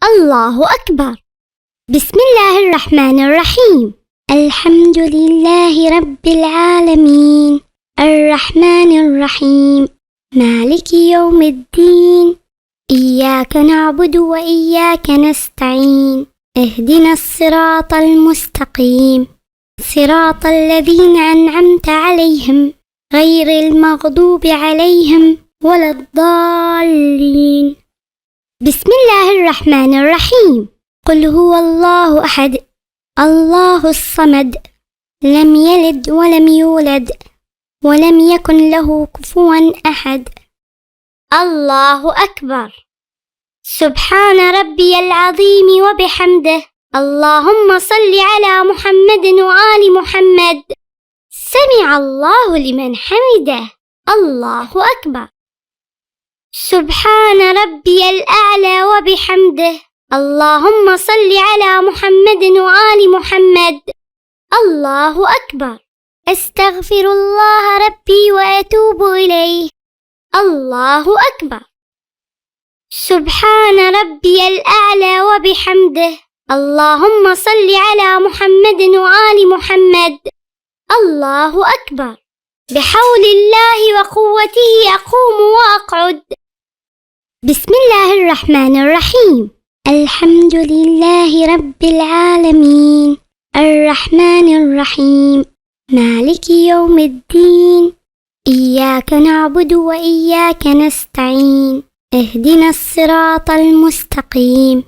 الله أكبر. بسم الله الرحمن الرحيم. الحمد لله رب العالمين، الرحمن الرحيم، مالك يوم الدين، إياك نعبد وإياك نستعين، اهدنا الصراط المستقيم، صراط الذين أنعمت عليهم غير المغضوب عليهم ولا الضالين. بسم الله الرحمن الرحيم. قل هو الله أحد، الله الصمد، لم يلد ولم يولد ولم يكن له كفوا أحد. الله أكبر. سبحان ربي العظيم وبحمده. اللهم صل على محمد وآل محمد. سمع الله لمن حمده. الله أكبر. سبحان ربي الأعلى وبحمده. اللهم صل على محمد وآل محمد. الله أكبر. أستغفر الله ربي وأتوب إليه. الله أكبر. سبحان ربي الأعلى وبحمده. اللهم صل على محمد وآل محمد. الله أكبر. بحول الله وقوته أقوم وأقعد. بسم الله الرحمن الرحيم. الحمد لله رب العالمين، الرحمن الرحيم، مالك يوم الدين، إياك نعبد وإياك نستعين، اهدنا الصراط المستقيم،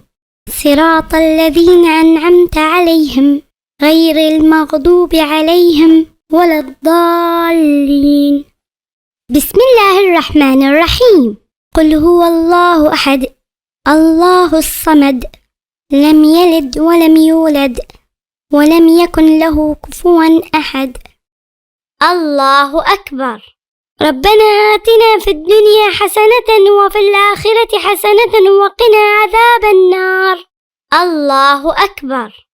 صراط الذين أنعمت عليهم غير المغضوب عليهم ولا الضالين. بسم الله الرحمن الرحيم. قل هو الله أحد، الله الصمد، لم يلد ولم يولد ولم يكن له كفوا أحد. الله أكبر. ربنا آتنا في الدنيا حسنة وفي الآخرة حسنة وقنا عذاب النار. الله أكبر.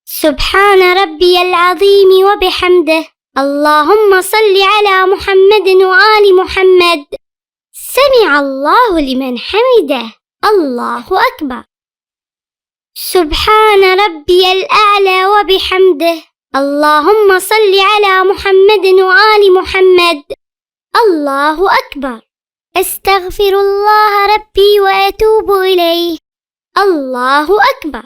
سبحان ربي العظيم وبحمده. اللهم صل على محمد وآل محمد. سمع الله لمن حمده. الله أكبر. سبحان ربي الأعلى وبحمده. اللهم صل على محمد وآل محمد. الله أكبر. أستغفر الله ربي وأتوب إليه. الله أكبر.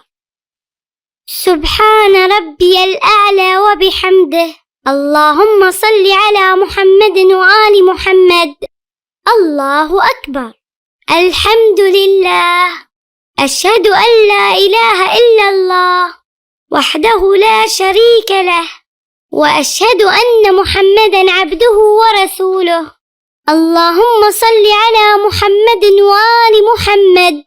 سبحان ربي الأعلى وبحمده. اللهم صل على محمد وآل محمد. الله أكبر. الحمد لله. أشهد أن لا إله إلا الله وحده لا شريك له، وأشهد أن محمدًا عبده ورسوله. اللهم صل على محمد وآل محمد،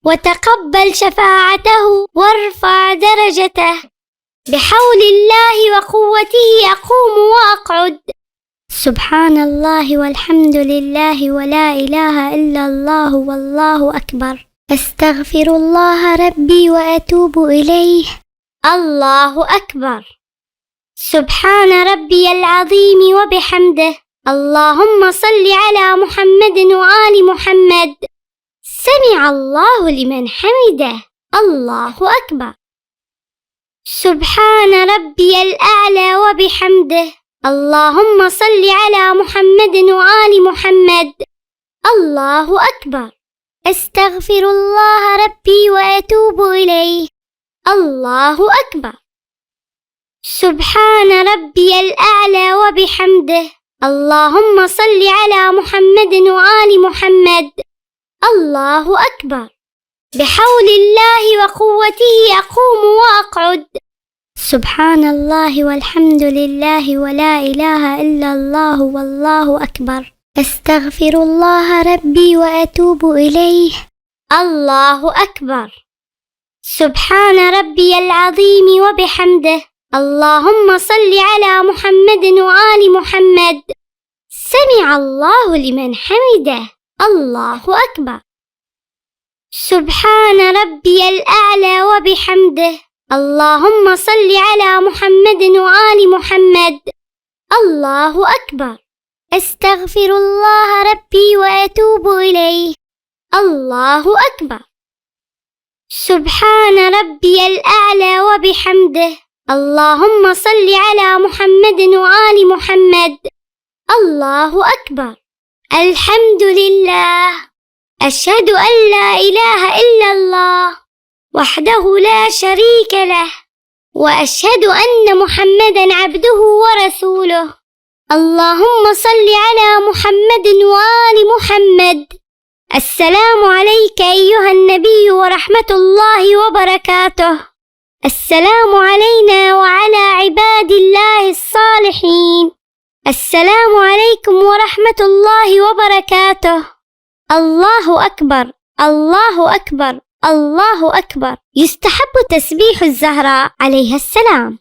وتقبل شفاعته وارفع درجته. بحول الله وقوته أقوم وأقعد. سبحان الله والحمد لله ولا إله إلا الله والله أكبر. أستغفر الله ربي وأتوب إليه. الله أكبر. سبحان ربي العظيم وبحمده. اللهم صل على محمد وآل محمد. سمع الله لمن حمده. الله أكبر. سبحان ربي الأعلى وبحمده. اللهم صل على محمد وآل محمد. الله أكبر. أستغفر الله ربي وأتوب إليه. الله أكبر. سبحان ربي الأعلى وبحمده. اللهم صل على محمد وآل محمد. الله أكبر. بحول الله وقوته أقوم وأقعد. سبحان الله والحمد لله ولا إله إلا الله والله أكبر. أستغفر الله ربي وأتوب إليه. الله أكبر. سبحان ربي العظيم وبحمده. اللهم صل على محمد وآل محمد. سمع الله لمن حمده. الله أكبر. سبحان ربي الأعلى وبحمده. اللهم صل على محمد وآل محمد. الله أكبر. أستغفر الله ربي وأتوب إليه. الله أكبر. سبحان ربي الأعلى وبحمده. اللهم صل على محمد وآل محمد. الله أكبر. الحمد لله. أشهد أن لا إله إلا الله وحده لا شريك له، وأشهد أن محمدًا عبده ورسوله. اللهم صل على محمد وآل محمد. السلام عليك أيها النبي ورحمة الله وبركاته. السلام علينا وعلى عباد الله الصالحين. السلام عليكم ورحمة الله وبركاته. الله أكبر، الله أكبر، الله أكبر. يستحب تسبيح الزهراء عليها السلام.